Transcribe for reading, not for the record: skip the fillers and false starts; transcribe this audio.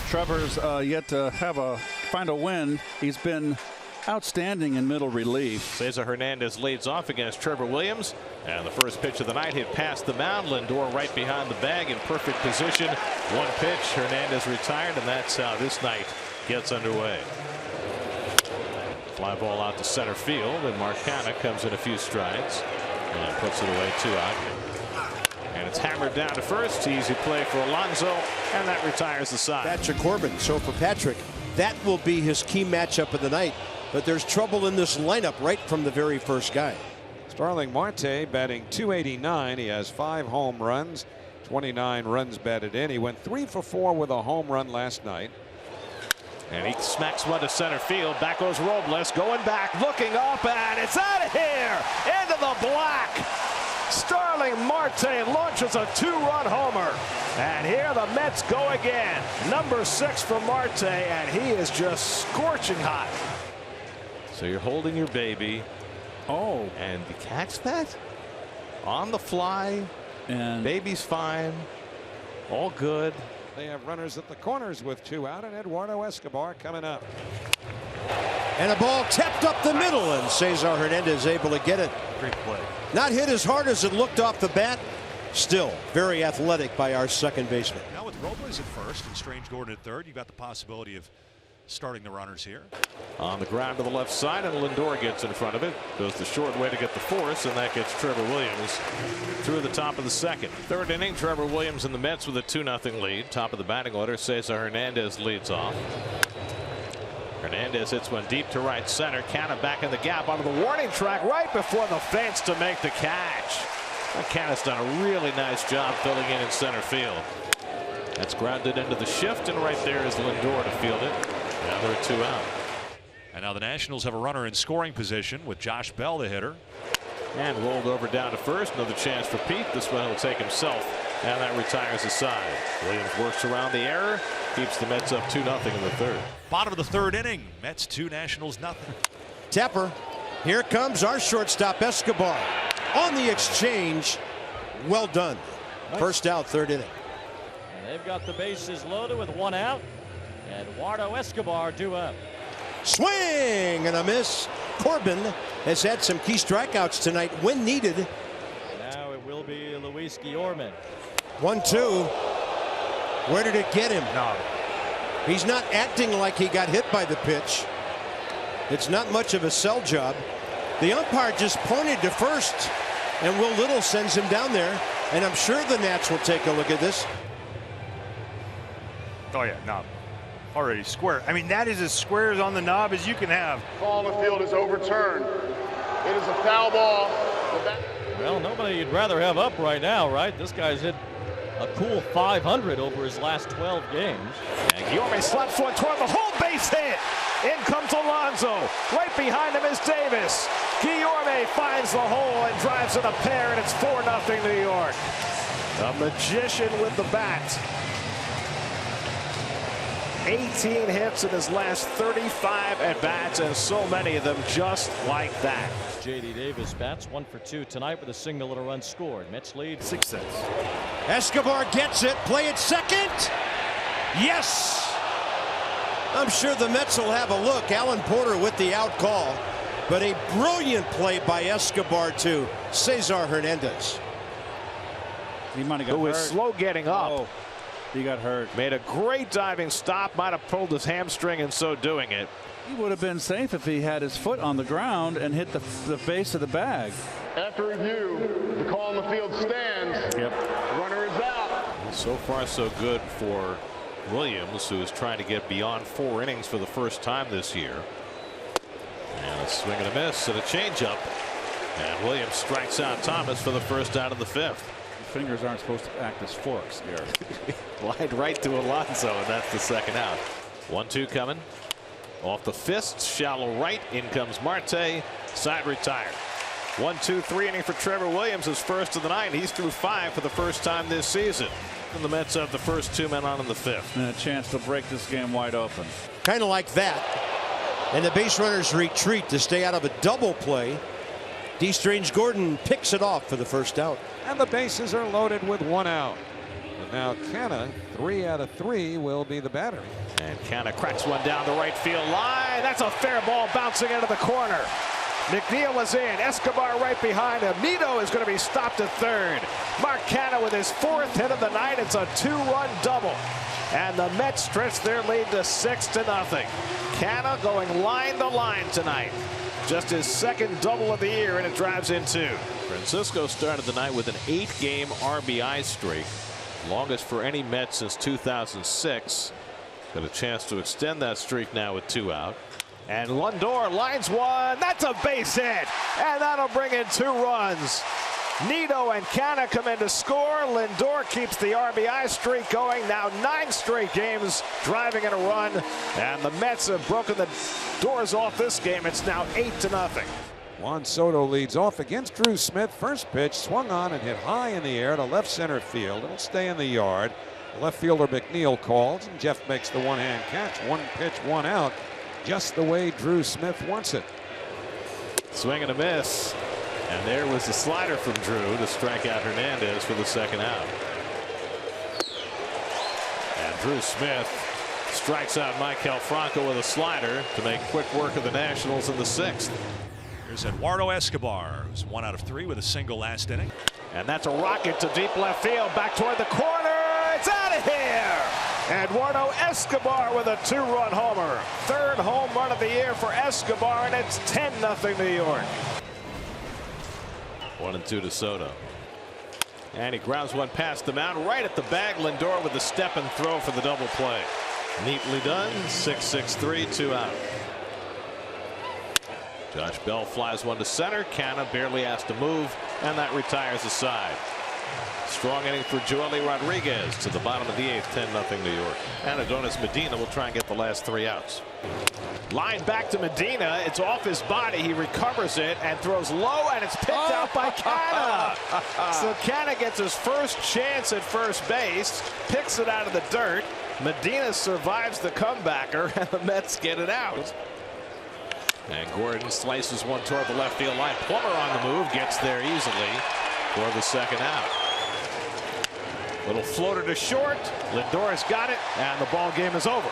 Trevor's yet to find a win. He's been outstanding in middle relief. Cesar Hernandez leads off against Trevor Williams, and the first pitch of the night hit past the mound. Lindor right behind the bag in perfect position. One pitch, Hernandez retired, and that's how this night gets underway. Fly ball out to center field, and Marcana comes in a few strides and puts it away, 2 out. And it's hammered down to first. Easy play for Alonso, and that retires the side. Patrick Corbin. So for Patrick, that will be his key matchup of the night. But there's trouble in this lineup right from the very first guy. Starling Marte batting .289. He has 5 home runs, 29 runs batted in. He went 3 for 4 with a home run last night. And he smacks one to center field. Back goes Robles, going back, looking up, and it's out of here into the black. Starling Marte launches a 2-run homer, and here the Mets go again. Number 6 for Marte, and he is just scorching hot. So you're holding your baby. Oh, and you catch that on the fly, and baby's fine, all good. They have runners at the corners with 2 out, and Eduardo Escobar coming up. And a ball tapped up the middle, and Cesar Hernandez able to get it. Great play. Not hit as hard as it looked off the bat. Still very athletic by our second baseman. Now with Robles at first and Strange Gordon at third, you've got the possibility of starting the runners here. On the ground to the left side, and Lindor gets in front of it. Goes the short way to get the force, and that gets Trevor Williams through the top of the second. Third inning, Trevor Williams and the Mets with a 2-0 lead. Top of the batting order, Cesar Hernandez leads off. Hernandez hits one deep to right center. Canna back in the gap onto the warning track right before the fence to make the catch. Canna's done a really nice job filling in center field. That's grounded into the shift, and right there is Lindor to field it. Now they're 2 out. And now the Nationals have a runner in scoring position with Josh Bell, the hitter. And rolled over down to first. Another chance for Pete. This one will take himself, and that retires the side. Williams works around the error, keeps the Mets up 2-0 in the third. Bottom of the third inning, Mets 2, Nationals 0. Tapper. Here comes our shortstop Escobar on the exchange. Well done. Nice. First out, third inning. And they've got the bases loaded with 1 out. Eduardo Escobar 2 up. Swing and a miss. Corbin has had some key strikeouts tonight when needed. Now it will be Luis Guillorme. 1-2. Where did it get him? No. He's not acting like he got hit by the pitch. It's not much of a sell job. The umpire just pointed to first, and Will Little sends him down there, and I'm sure the Nats will take a look at this. Oh yeah, knob. Already square. I mean, that is as square as on the knob as you can have. Ball on the field is overturned. It is a foul ball. Well, nobody you'd rather have up right now, right? This guy's hit a cool 500 over his last 12 games. And Guillorme slaps one toward the home, base hit. In comes Alonso. Right behind him is Davis. Guillorme finds the hole and drives in a pair, and it's 4-0 New York. A magician with the bat. 18 hits in his last 35 at-bats, and so many of them just like that. J.D. Davis bats 1 for 2 tonight with a single and a run scored. Mets lead 6-6. Escobar gets it. Play it second. Yes. I'm sure the Mets will have a look. Alan Porter with the out call, but a brilliant play by Escobar to Cesar Hernandez. He might have got Who was hurt. slow getting up. Oh, he got hurt. Made a great diving stop. Might have pulled his hamstring in so doing it. He would have been safe if he had his foot on the ground and hit the base of the bag. After review, the call on the field stands. Yep. Runner is out. So far, so good for Williams, who is trying to get beyond 4 innings for the first time this year. And a swing and a miss and a changeup. And Williams strikes out Thomas for the first out of the 5th. Fingers aren't supposed to act as forks, Gary. Glide right to Alonso, and that's the second out. 1-2 coming. Off the fist, shallow right. In comes Marte. Side retired. 1-2-3 inning for Trevor Williams, his first of the night. He's through 5 for the first time this season. And the Mets have the first 2 men on in the 5th. And a chance to break this game wide open. Kind of like that. And the base runners retreat to stay out of a double play. D. Strange Gordon picks it off for the first out. And the bases are loaded with 1 out. And now Canna 3 out of 3 will be the battery. And Canna cracks one down the right field line. That's a fair ball bouncing into the corner. McNeil is in. Escobar right behind him. Nito is going to be stopped at third. Mark Canna with his 4th hit of the night. It's a 2-run double. And the Mets stretch their lead to 6-0. Canna going line to line tonight. Just his 2nd double of the year, and it drives in 2. Francisco started the night with an 8-game RBI streak. Longest for any Met since 2006. Got a chance to extend that streak now with 2 out. And Lindor lines one. That's a base hit. And that'll bring in 2 runs. Nito and Canna come in to score. Lindor keeps the RBI streak going. Now 9 straight games driving in a run. And the Mets have broken the doors off this game. It's now 8-0. Juan Soto leads off against Drew Smith. First pitch swung on and hit high in the air to left center field. It'll stay in the yard. Left fielder McNeil calls, and Jeff makes the one-hand catch. 1 pitch, 1 out. Just the way Drew Smith wants it. Swing and a miss. And there was the slider from Drew to strike out Hernandez for the 2nd out. And Drew Smith strikes out Maikel Franco with a slider to make quick work of the Nationals in the 6th. Here's Eduardo Escobar, who's 1 out of 3 with a single last inning. And that's a rocket to deep left field. Back toward the corner. It's out of here. Eduardo Escobar with a 2-run homer. 3rd home run of the year for Escobar, and it's 10-0 New York. 1-2 to Soto. And he grounds one past the mound right at the bag. Lindor with the step and throw for the double play. Neatly done. 6-6-3, 2 out. Josh Bell flies one to center. Canna barely has to move, and that retires the side. Strong inning for Joely Rodriguez to the bottom of the 8th. 10-0 New York. And Adonis Medina will try and get the last 3 outs. Line back to Medina. It's off his body. He recovers it and throws low, and it's picked out by Canna. So Canna gets his first chance at first base, picks it out of the dirt. Medina survives the comebacker, and the Mets get it out. And Gordon slices one toward the left field line. Plummer on the move, gets there easily for the 2nd out. Little floater to short. Lindor's got it, and the ball game is over.